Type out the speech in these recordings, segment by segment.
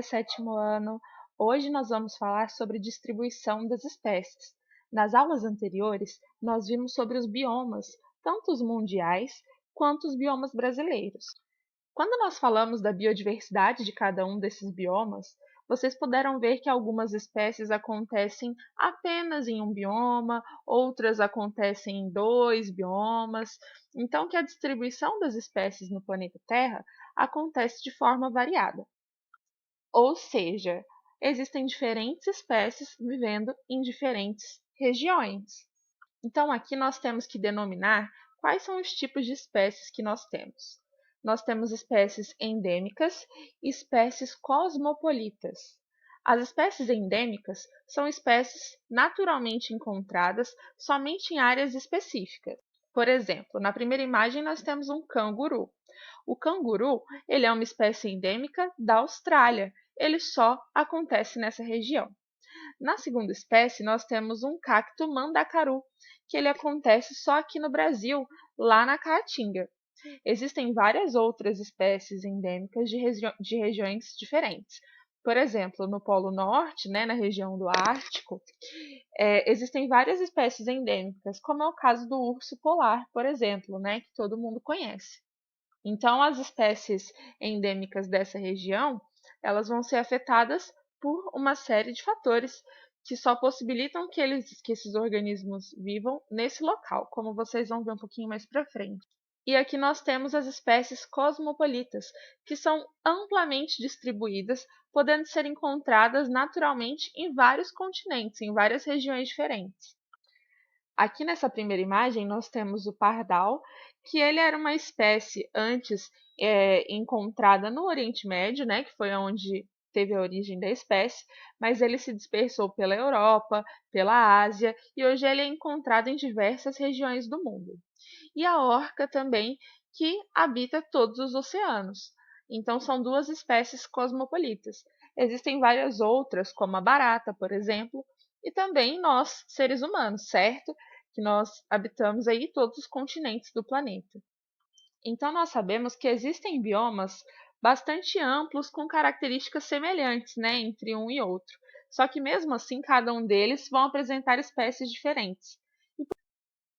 sétimo ano. Hoje nós vamos falar sobre distribuição das espécies. Nas aulas anteriores, nós vimos sobre os biomas, tanto os mundiais quanto os biomas brasileiros. Quando nós falamos da biodiversidade de cada um desses biomas, vocês puderam ver que algumas espécies acontecem apenas em um bioma, outras acontecem em dois biomas. Então, que a distribuição das espécies no planeta Terra acontece de forma variada. Ou seja, existem diferentes espécies vivendo em diferentes regiões. Então, aqui nós temos que denominar quais são os tipos de espécies que nós temos. Nós temos espécies endêmicas e espécies cosmopolitas. As espécies endêmicas são espécies naturalmente encontradas somente em áreas específicas. Por exemplo, na primeira imagem nós temos um canguru. O canguru, ele é uma espécie endêmica da Austrália. Ele só acontece nessa região. Na segunda espécie, nós temos um cacto mandacaru, que ele acontece só aqui no Brasil, lá na Caatinga. Existem várias outras espécies endêmicas de regiões diferentes. Por exemplo, no Polo Norte, na região do Ártico, existem várias espécies endêmicas, como é o caso do urso polar, por exemplo, que todo mundo conhece. Então, as espécies endêmicas dessa região, elas vão ser afetadas por uma série de fatores que só possibilitam que esses organismos vivam nesse local, como vocês vão ver um pouquinho mais para frente. E aqui nós temos as espécies cosmopolitas, que são amplamente distribuídas, podendo ser encontradas naturalmente em vários continentes, em várias regiões diferentes. Aqui nessa primeira imagem nós temos o pardal, que ele era uma espécie antes encontrada no Oriente Médio, que foi onde teve a origem da espécie, mas ele se dispersou pela Europa, pela Ásia, e hoje ele é encontrado em diversas regiões do mundo. E a orca também, que habita todos os oceanos. Então são duas espécies cosmopolitas. Existem várias outras, como a barata, por exemplo, e também nós, seres humanos, certo? Que nós habitamos aí todos os continentes do planeta. Então, nós sabemos que existem biomas bastante amplos com características semelhantes, entre um e outro. Só que, mesmo assim, cada um deles vão apresentar espécies diferentes.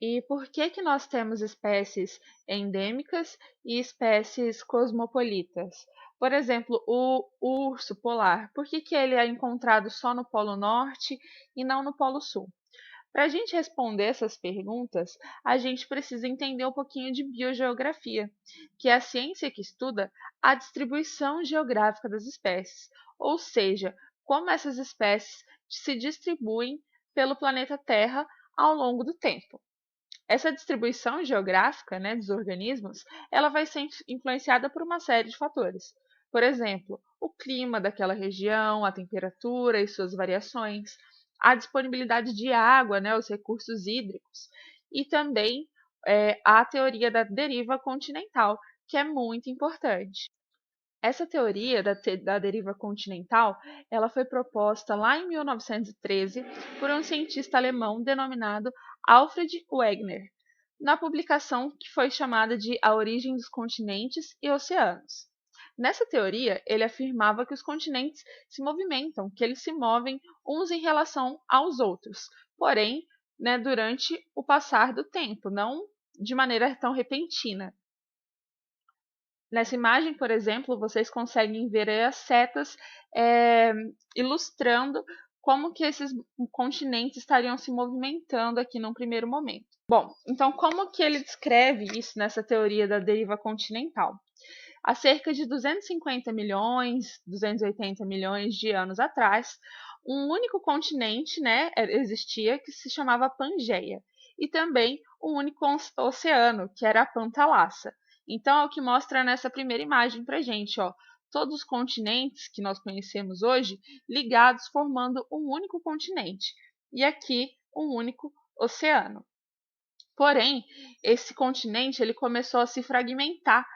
E por que nós temos espécies endêmicas e espécies cosmopolitas? Por exemplo, o urso polar. Por que ele é encontrado só no Polo Norte e não no Polo Sul? Para a gente responder essas perguntas, a gente precisa entender um pouquinho de biogeografia, que é a ciência que estuda a distribuição geográfica das espécies, ou seja, como essas espécies se distribuem pelo planeta Terra ao longo do tempo. Essa distribuição geográfica, dos organismos, ela vai ser influenciada por uma série de fatores. Por exemplo, o clima daquela região, a temperatura e suas variações, a disponibilidade de água, os recursos hídricos, e também a teoria da deriva continental, que é muito importante. Essa teoria da deriva continental, ela foi proposta lá em 1913 por um cientista alemão denominado Alfred Wegener, na publicação que foi chamada de A Origem dos Continentes e Oceanos. Nessa teoria, ele afirmava que os continentes se movimentam, que eles se movem uns em relação aos outros, porém, durante o passar do tempo, não de maneira tão repentina. Nessa imagem, por exemplo, vocês conseguem ver as setas ilustrando como que esses continentes estariam se movimentando aqui num primeiro momento. Bom, então como que ele descreve isso nessa teoria da deriva continental? Há cerca de 250 milhões, 280 milhões de anos atrás, um único continente existia que se chamava Pangeia, e também um único oceano, que era a Pantalassa. Então, é o que mostra nessa primeira imagem para a gente, todos os continentes que nós conhecemos hoje ligados, formando um único continente, e aqui um único oceano. Porém, esse continente ele começou a se fragmentar,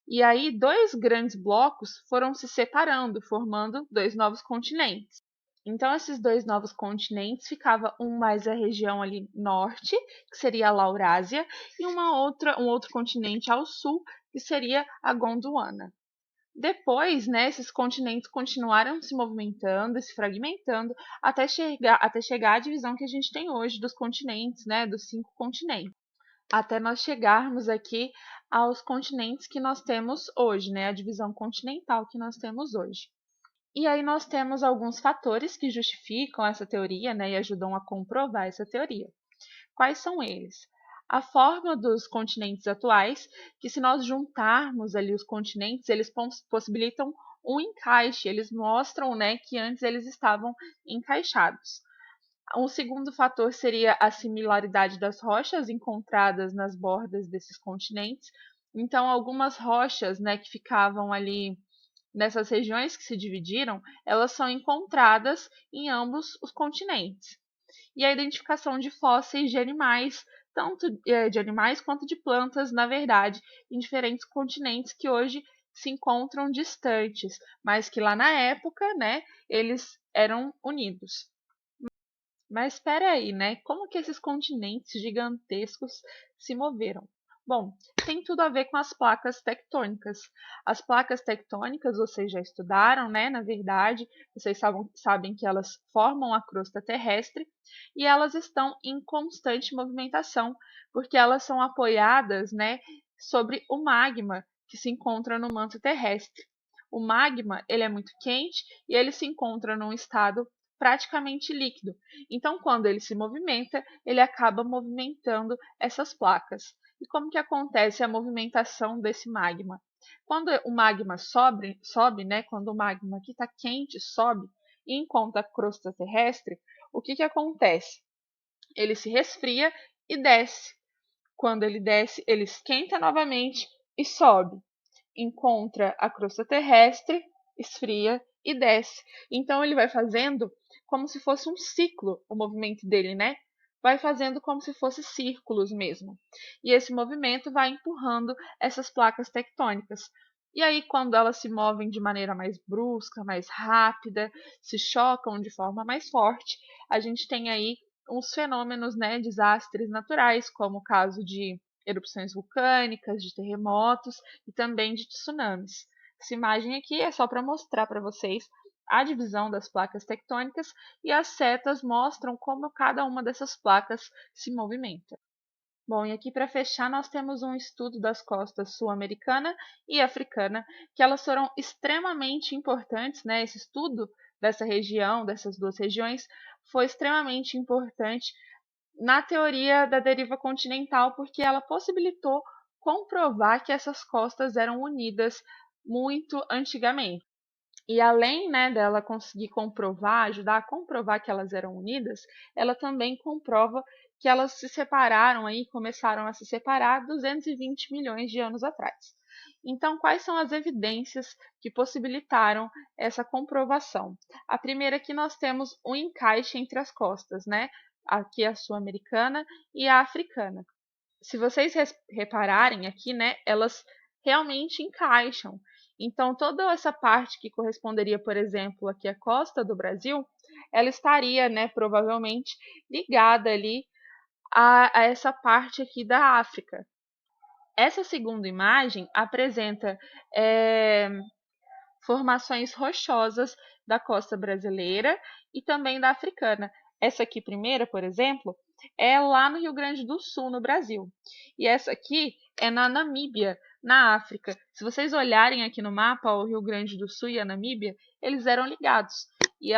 e aí dois grandes blocos foram se separando, formando dois novos continentes. Então, esses dois novos continentes ficava um mais a região ali norte, que seria a Laurásia, e um outro continente ao sul, que seria a Gondwana. Depois, né, esses continentes continuaram se movimentando e se fragmentando até chegar à divisão que a gente tem hoje dos continentes, né, dos 5 continentes, até nós chegarmos aqui aos continentes que nós temos hoje, né, a divisão continental que nós temos hoje. E aí nós temos alguns fatores que justificam essa teoria, né, e ajudam a comprovar essa teoria. Quais são eles? A forma dos continentes atuais, que se nós juntarmos ali os continentes, eles possibilitam um encaixe, eles mostram, né, que antes eles estavam encaixados. Um segundo fator seria a similaridade das rochas encontradas nas bordas desses continentes. Então, algumas rochas, né, que ficavam ali nessas regiões que se dividiram, elas são encontradas em ambos os continentes. E a identificação de fósseis de animais, tanto de animais quanto de plantas, na verdade, em diferentes continentes que hoje se encontram distantes, mas que lá na época, né, eles eram unidos. Mas espera aí, né? Como que esses continentes gigantescos se moveram? Bom, tem tudo a ver com as placas tectônicas. As placas tectônicas vocês já estudaram, né? Na verdade, vocês sabem que elas formam a crosta terrestre e elas estão em constante movimentação, porque elas são apoiadas, né, sobre o magma que se encontra no manto terrestre. O magma, ele é muito quente e ele se encontra num estado praticamente líquido. Então, quando ele se movimenta, ele acaba movimentando essas placas. E como que acontece a movimentação desse magma? Quando o magma sobe, né, quando o magma que está quente sobe e encontra a crosta terrestre, o que acontece? Ele se resfria e desce. Quando ele desce, ele esquenta novamente e sobe. Encontra a crosta terrestre, esfria e desce. Então ele vai fazendo como se fosse um ciclo, o movimento dele, né? Vai fazendo como se fosse círculos mesmo. E esse movimento vai empurrando essas placas tectônicas. E aí, quando elas se movem de maneira mais brusca, mais rápida, se chocam de forma mais forte, a gente tem aí uns fenômenos, né, desastres naturais, como o caso de erupções vulcânicas, de terremotos e também de tsunamis. Essa imagem aqui é só para mostrar para vocês a divisão das placas tectônicas e as setas mostram como cada uma dessas placas se movimenta. Bom, e aqui para fechar, nós temos um estudo das costas sul-americana e africana, que elas foram extremamente importantes, né? Esse estudo dessa região, dessas duas regiões, foi extremamente importante na teoria da deriva continental, porque ela possibilitou comprovar que essas costas eram unidas muito antigamente. E além, né, dela conseguir comprovar, ajudar a comprovar que elas eram unidas, ela também comprova que elas se separaram aí, começaram a se separar 220 milhões de anos atrás. Então, quais são as evidências que possibilitaram essa comprovação? A primeira é que nós temos um encaixe entre as costas, né? Aqui a sul-americana e a africana. Se vocês repararem aqui, né, elas realmente encaixam. Então, toda essa parte que corresponderia, por exemplo, aqui à costa do Brasil, ela estaria, né, provavelmente ligada ali a essa parte aqui da África. Essa segunda imagem apresenta formações rochosas da costa brasileira e também da africana. Essa aqui primeira, por exemplo, é lá no Rio Grande do Sul, no Brasil. E essa aqui é na Namíbia, na África. Se vocês olharem aqui no mapa, o Rio Grande do Sul e a Namíbia, eles eram ligados. E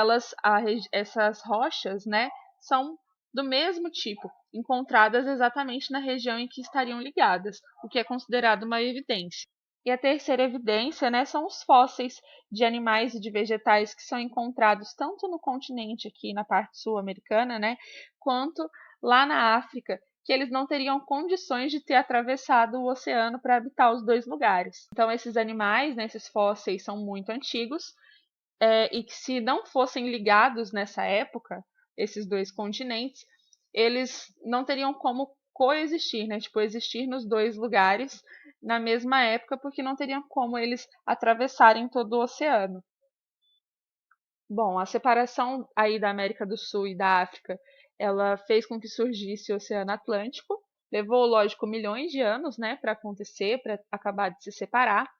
essas rochas, né, são do mesmo tipo, encontradas exatamente na região em que estariam ligadas, o que é considerado uma evidência. E a terceira evidência, né, são os fósseis de animais e de vegetais que são encontrados tanto no continente aqui na parte sul-americana, né, quanto lá na África, que eles não teriam condições de ter atravessado o oceano para habitar os dois lugares. Então esses animais, né, esses fósseis são muito antigos e que se não fossem ligados nessa época, esses dois continentes, eles não teriam como coexistir, né? Tipo, existir nos dois lugares na mesma época, porque não teriam como eles atravessarem todo o oceano. Bom, a separação aí da América do Sul e da África, ela fez com que surgisse o Oceano Atlântico. Levou, lógico, milhões de anos, né, para acontecer, para acabar de se separar.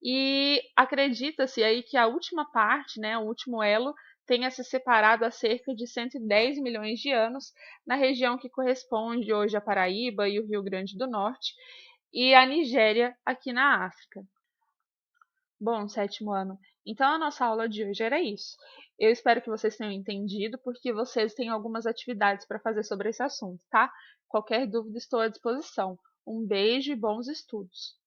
E acredita-se aí que a última parte, né, o último elo, tenha se separado há cerca de 110 milhões de anos na região que corresponde hoje à Paraíba e o Rio Grande do Norte e à Nigéria aqui na África. Bom, sétimo ano. Então a nossa aula de hoje era isso. Eu espero que vocês tenham entendido, porque vocês têm algumas atividades para fazer sobre esse assunto, tá? Qualquer dúvida, estou à disposição. Um beijo e bons estudos!